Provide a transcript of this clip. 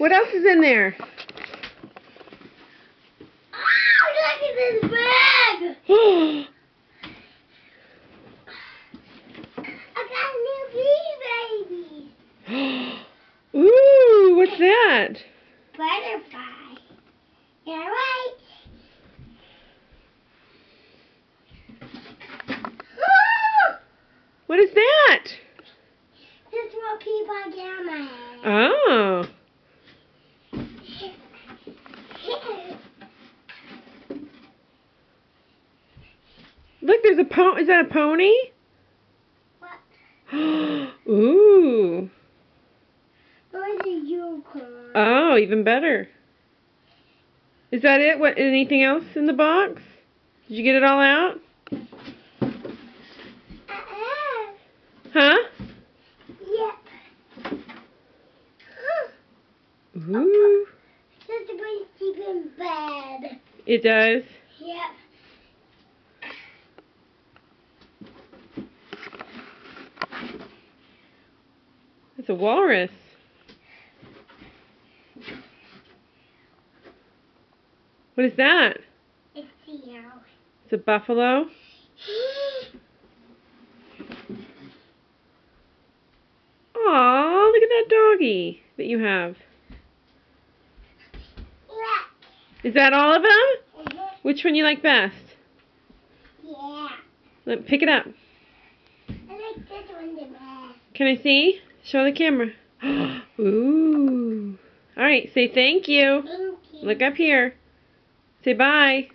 What else is in there? Oh, look at this bag! I got new babies. Ooh, what's that? Butterfly. You're right. What is that? This will keep on down my head. Oh. Look, there's a is that a pony? What? Ooh. Where's the unicorn? Oh, even better. Is that it? What? Anything else in the box? Did you get it all out? Huh? Yep. Ooh. Just a pretty sleeping bed. It does? Yep. It's a walrus. What is that? It's Theo. It's a buffalo? Aw, look at that doggy that you have. Look. Is that all of them? Mm-hmm. Which one you like best? Yeah. Pick it up. I like this one the best. Can I see? Show the camera. Ooh. Alright, say thank you. Thank you. Look up here. Say bye.